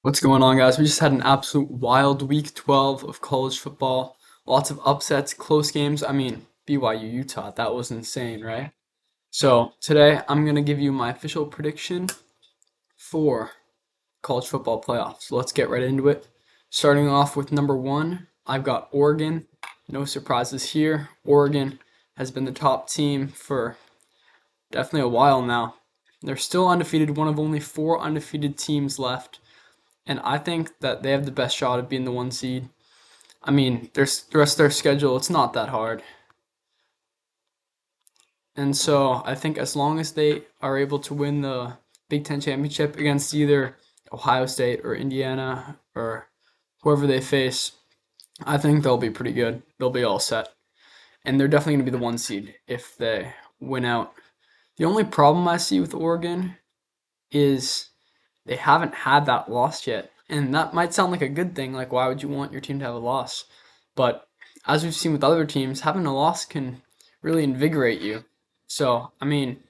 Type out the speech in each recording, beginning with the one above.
What's going on, guys? We just had an absolute wild week 12 of college football. Lots of upsets, close games. I mean, BYU Utah, that was insane, right? So, today I'm going to give you my official prediction for college football playoffs. So let's get right into it. Starting off with number one, I've got Oregon. No surprises here. Oregon has been the top team for definitely a while now. They're still undefeated, one of only four undefeated teams left, and I think that they have the best shot of being the one seed. I mean, there's the rest of their schedule, it's not that hard. And so I think as long as they are able to win the Big Ten championship against either Ohio State or Indiana or whoever they face, I think they'll be pretty good. They'll be all set. And they're definitely going to be the one seed if they win out. The only problem I see with Oregon is they haven't had that loss yet. And that might sound like a good thing. Like, why would you want your team to have a loss? But as we've seen with other teams, having a loss can really invigorate you. So, I mean,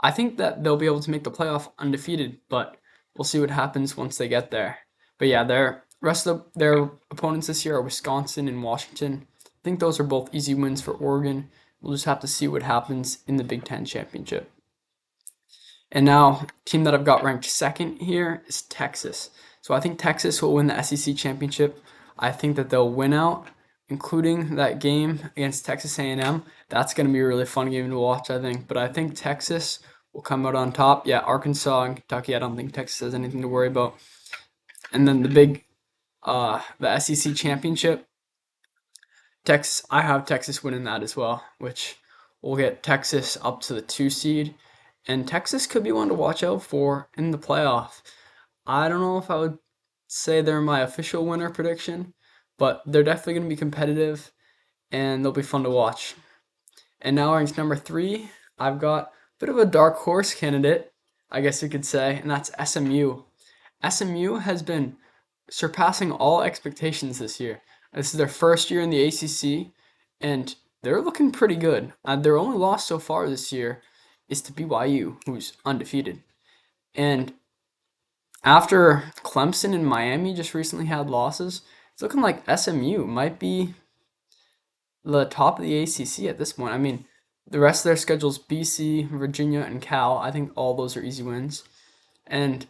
I think that they'll be able to make the playoff undefeated, but we'll see what happens once they get there. But yeah, their rest of their opponents this year are Wisconsin and Washington. I think those are both easy wins for Oregon. We'll just have to see what happens in the Big Ten championship. And now, team that I've got ranked second here is Texas. So I think Texas will win the SEC championship. I think that they'll win out, including that game against Texas A&M. That's going to be a really fun game to watch, I think. But I think Texas will come out on top. Yeah, Arkansas and Kentucky, I don't think Texas has anything to worry about. And then the SEC championship, I have Texas winning that as well, which will get Texas up to the two seed. And Texas could be one to watch out for in the playoff. I don't know if I would say they're my official winner prediction, but they're definitely going to be competitive and they'll be fun to watch. And now ranked number three, I've got a bit of a dark horse candidate, I guess you could say, and that's SMU. SMU has been surpassing all expectations this year. This is their first year in the ACC, and they're looking pretty good. Their only loss so far this year is to BYU, who's undefeated. And after Clemson and Miami just recently had losses, it's looking like SMU might be the top of the ACC at this point. I mean, the rest of their schedule's BC, Virginia, and Cal. I think all those are easy wins. And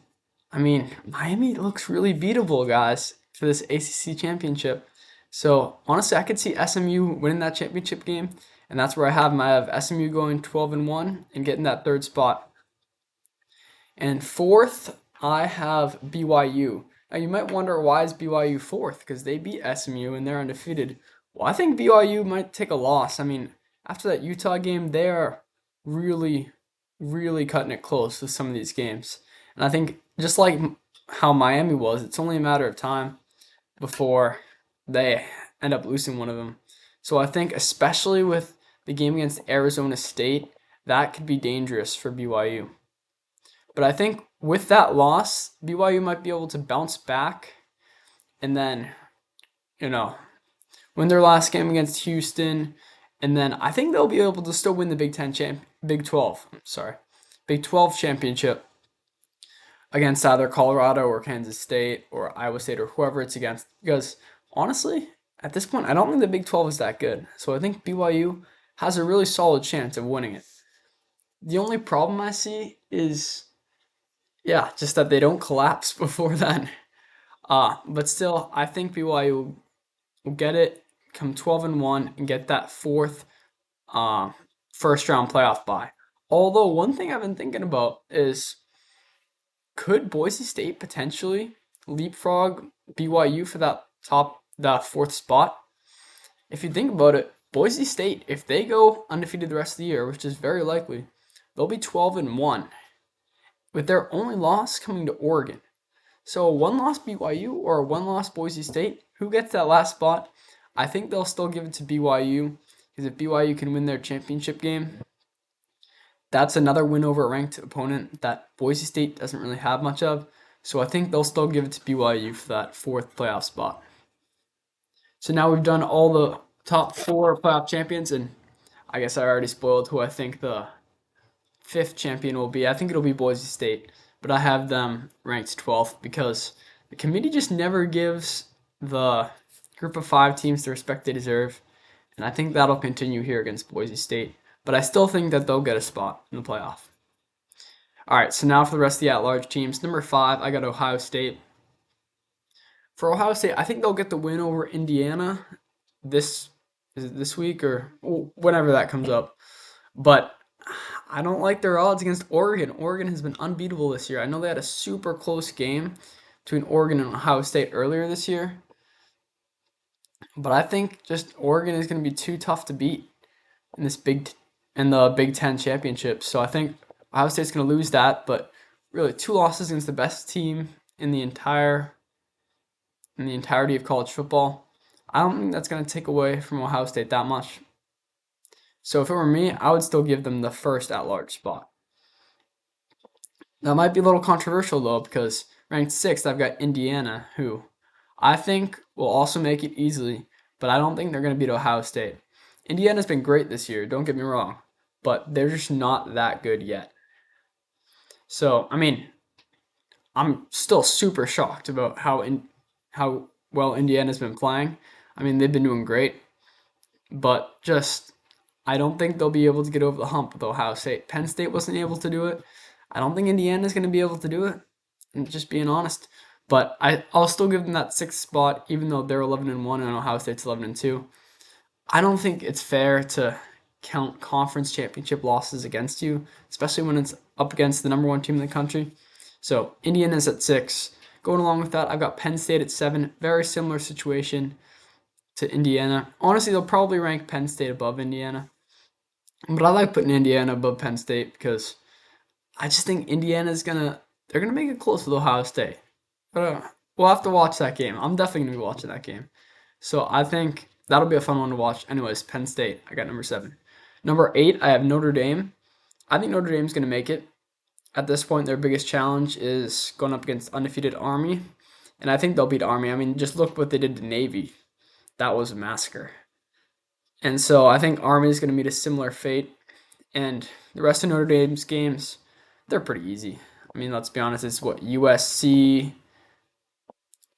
I mean, Miami looks really beatable, guys, for this ACC championship. So honestly, I could see SMU winning that championship game, and that's where I have them. I have SMU going 12-1 and getting that third spot. And fourth, I have BYU. Now you might wonder, why is BYU fourth? Because they beat SMU and they're undefeated. Well, I think BYU might take a loss. I mean, after that Utah game, they are really, really cutting it close with some of these games. And I think just like how Miami was, it's only a matter of time before they end up losing one of them. So I think, especially with the game against Arizona State, that could be dangerous for BYU. But I think with that loss, BYU might be able to bounce back and then, you know, win their last game against Houston. And then I think they'll be able to still win the Big 12, Big 12 championship against either Colorado or Kansas State or Iowa State or whoever it's against. Because honestly, at this point, I don't think the Big 12 is that good. So I think BYU has a really solid chance of winning it. The only problem I see is, yeah, just that they don't collapse before then. But still, I think BYU will get it, come 12-1, and get that fourth uh, first round playoff bye. Although one thing I've been thinking about is, could Boise State potentially leapfrog BYU for that fourth spot? If you think about it, Boise State, if they go undefeated the rest of the year, which is very likely, they'll be 12-1, with their only loss coming to Oregon. So a one-loss BYU or a one-loss Boise State, who gets that last spot? I think they'll still give it to BYU, because if BYU can win their championship game, that's another win over a ranked opponent that Boise State doesn't really have much of. So I think they'll still give it to BYU for that fourth playoff spot. So now we've done all the top four playoff champions, and I guess I already spoiled who I think the fifth champion will be. I think it'll be Boise State, but I have them ranked 12th because The committee just never gives the group of 5 teams the respect they deserve, and I think that'll continue here against Boise State. But I still think that they'll get a spot in the playoff. All right, so now for the rest of the at-large teams. Number 5, I got Ohio State. For Ohio State, I think they'll get the win over Indiana this is it this week or whenever that comes up. But I don't like their odds against Oregon. Oregon has been unbeatable this year. I know they had a super close game between Oregon and Ohio State earlier this year, but I think just Oregon is going to be too tough to beat in the Big Ten championship. So I think Ohio State's going to lose that. But really, 2 losses against the best team in the entirety of college football. I don't think that's going to take away from Ohio State that much. So if it were me, I would still give them the first at-large spot. That might be a little controversial though, because ranked 6th, I've got Indiana, who I think will also make it easily, but I don't think they're going to beat Ohio State. Indiana's been great this year, don't get me wrong, but they're just not that good yet. So, I mean, I'm still super shocked about how well Indiana's been playing. I mean, they've been doing great, but just I don't think they'll be able to get over the hump with Ohio State. Penn State wasn't able to do it. I don't think Indiana's going to be able to do it. And just being honest, but I'll still give them that 6th spot, even though they're 11-1 and Ohio State's 11-2. I don't think it's fair to count conference championship losses against you, especially when it's up against the number 1 team in the country. So Indiana's at 6. Going along with that, I've got Penn State at 7. Very similar situation to Indiana. Honestly, they'll probably rank Penn State above Indiana. But I like putting Indiana above Penn State because I just think they're gonna make it close with Ohio State. But we'll have to watch that game. I'm definitely gonna be watching that game. So I think that'll be a fun one to watch. Anyways, Penn State, I got number 7. Number 8, I have Notre Dame. I think Notre Dame's gonna make it. At this point, their biggest challenge is going up against undefeated Army, and I think they'll beat Army. I mean, just look what they did to Navy. That was a massacre. And so I think Army is going to meet a similar fate. And the rest of Notre Dame's games, they're pretty easy. I mean, let's be honest, it's what USC.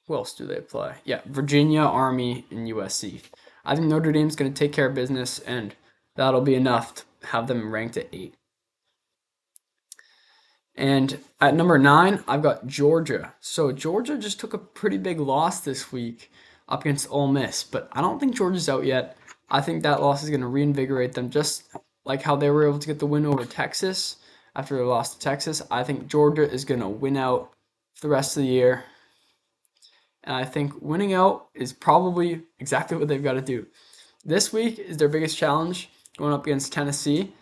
Who else do they play? Yeah, Virginia, Army, and USC. I think Notre Dame's going to take care of business, and that'll be enough to have them ranked at 8. And at number 9, I've got Georgia. So Georgia just took a pretty big loss this week up against Ole Miss, but I don't think Georgia's out yet. I think that loss is going to reinvigorate them, just like how they were able to get the win over Texas after they lost to Texas. I think Georgia is going to win out for the rest of the year. And I think winning out is probably exactly what they've got to do. This week is their biggest challenge, going up against Tennessee.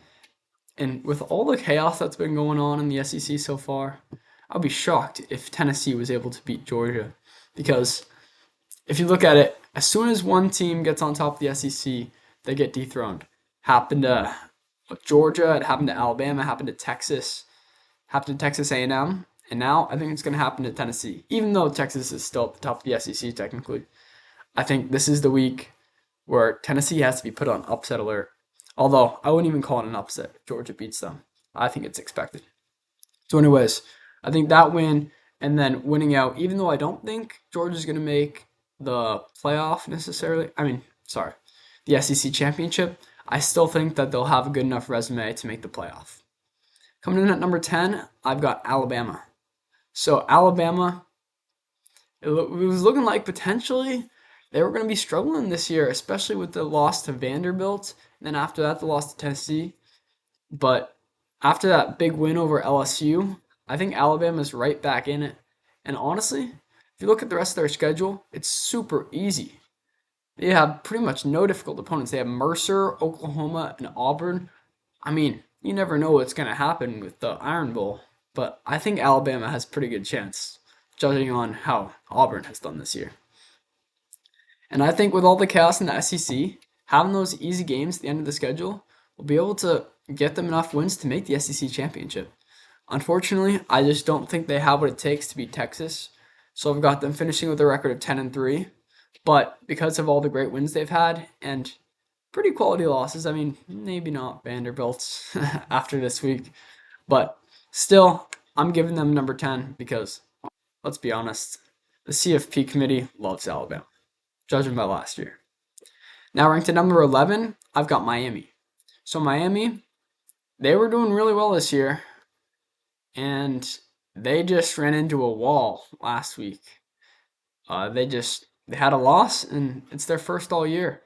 And with all the chaos that's been going on in the SEC so far, I'll be shocked if Tennessee was able to beat Georgia. Because if you look at it, as soon as one team gets on top of the SEC, they get dethroned. Happened to Georgia, it happened to Alabama, it happened to Texas, happened to Texas A&M, and now I think it's going to happen to Tennessee. Even though Texas is still at the top of the SEC technically, I think this is the week where Tennessee has to be put on upset alert. Although, I wouldn't even call it an upset if Georgia beats them. I think it's expected. So anyways, I think that win and then winning out, even though I don't think Georgia's going to make the playoff necessarily, the SEC championship, I still think that they'll have a good enough resume to make the playoff. Coming in at number 10, I've got Alabama. So Alabama, it was looking like potentially they were going to be struggling this year, especially with the loss to Vanderbilt. And then after that, the loss to Tennessee. But after that big win over LSU, I think Alabama's right back in it. And honestly, if you look at the rest of their schedule, it's super easy. They have pretty much no difficult opponents. They have Mercer, Oklahoma, and Auburn. I mean, you never know what's going to happen with the Iron Bowl. But I think Alabama has a pretty good chance, judging on how Auburn has done this year. And I think with all the chaos in the SEC, having those easy games at the end of the schedule will be able to get them enough wins to make the SEC championship. Unfortunately, I just don't think they have what it takes to beat Texas. So I've got them finishing with a record of 10-3. But because of all the great wins they've had and pretty quality losses, I mean, maybe not Vanderbilt's after this week, but still, I'm giving them number 10 because, let's be honest, The CFP committee loves Alabama, judging by last year. Now ranked at number 11, I've got Miami. So Miami, they were doing really well this year, and they just ran into a wall last week. They had a loss, and it's their first all year.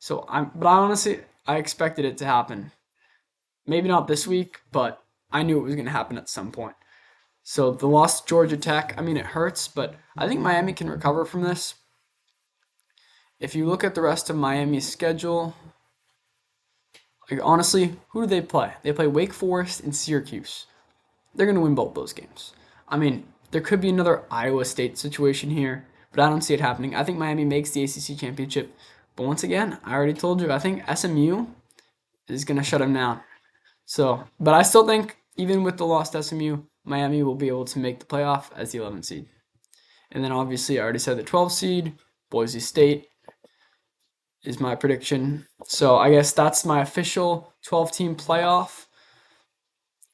But I honestly, I expected it to happen. Maybe not this week, but I knew it was going to happen at some point. So the loss to Georgia Tech, I mean, it hurts, but I think Miami can recover from this. If you look at the rest of Miami's schedule, like honestly, who do they play? They play Wake Forest and Syracuse. They're going to win both those games. I mean, there could be another Iowa State situation here, but I don't see it happening. I think Miami makes the ACC championship. But once again, I already told you, I think SMU is going to shut them down. But I still think, even with the lost SMU, Miami will be able to make the playoff as the 11th seed. And then obviously, I already said the 12th seed, Boise State is my prediction. So I guess that's my official 12-team playoff.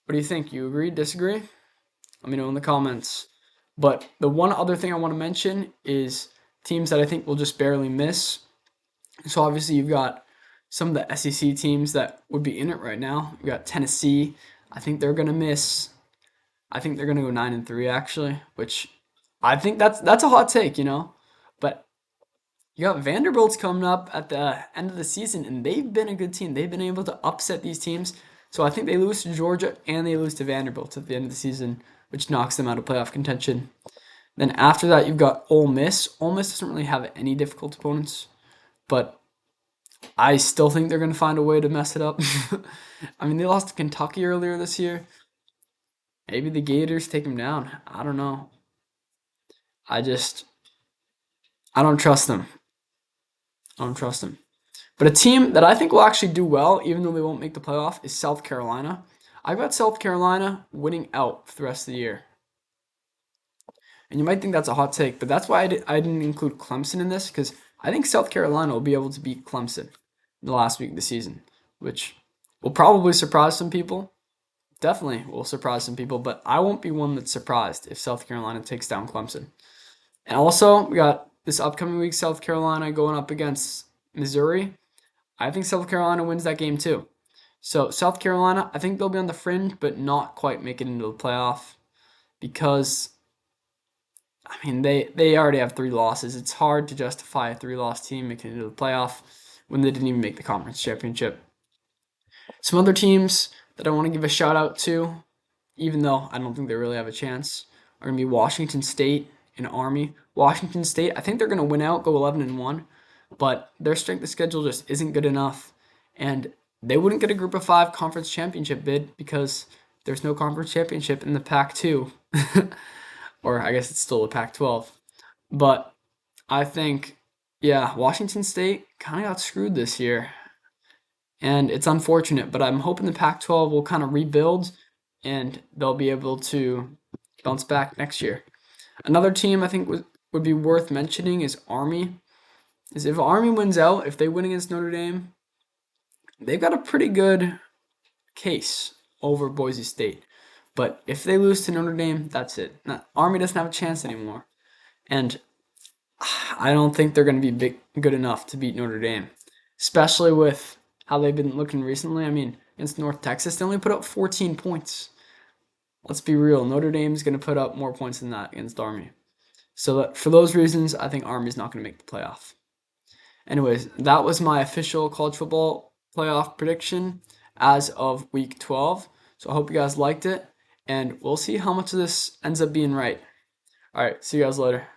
What do you think? You agree? Disagree? Let me know in the comments. But the one other thing I want to mention is teams that I think will just barely miss. So obviously you've got some of the SEC teams that would be in it right now. You got Tennessee. I think they're gonna miss. I think they're gonna go 9-3 actually, which I think that's a hot take, But you got Vanderbilt's coming up at the end of the season, and they've been a good team. They've been able to upset these teams. So I think they lose to Georgia and they lose to Vanderbilt at the end of the season, which knocks them out of playoff contention. Then after that, you've got Ole Miss. Ole Miss doesn't really have any difficult opponents, but I still think they're going to find a way to mess it up. I mean, they lost to Kentucky earlier this year. Maybe the Gators take them down. I don't know. I don't trust them. I don't trust them. But a team that I think will actually do well, even though they won't make the playoff, is South Carolina. I've got South Carolina winning out for the rest of the year. And you might think that's a hot take, but that's why I didn't include Clemson in this, because I think South Carolina will be able to beat Clemson in the last week of the season, which will probably surprise some people. Definitely will surprise some people, but I won't be one that's surprised if South Carolina takes down Clemson. And also, we got this upcoming week, South Carolina going up against Missouri. I think South Carolina wins that game too. So South Carolina, I think they'll be on the fringe, but not quite make it into the playoff because, I mean, they already have 3 losses. It's hard to justify a 3-loss team making it into the playoff when they didn't even make the conference championship. Some other teams that I want to give a shout out to, even though I don't think they really have a chance, are going to be Washington State and Army. Washington State, I think they're going to win out, go 11-1, but their strength of schedule just isn't good enough, and they wouldn't get a Group of 5 conference championship bid because there's no conference championship in the Pac-2, or I guess it's still the Pac-12. But I think, Washington State kind of got screwed this year, and it's unfortunate, but I'm hoping the Pac-12 will kind of rebuild, and they'll be able to bounce back next year. Another team I think would be worth mentioning is Army. If Army wins out, if they win against Notre Dame, they've got a pretty good case over Boise State. But if they lose to Notre Dame, that's it. Army doesn't have a chance anymore. And I don't think they're going to be good enough to beat Notre Dame, especially with how they've been looking recently. I mean, against North Texas, they only put up 14 points. Let's be real. Notre Dame's going to put up more points than that against Army. So for those reasons, I think Army's not going to make the playoff. Anyways, that was my official college football playoff prediction as of week 12. So I hope you guys liked it, and we'll see how much of this ends up being right. All right, see you guys later.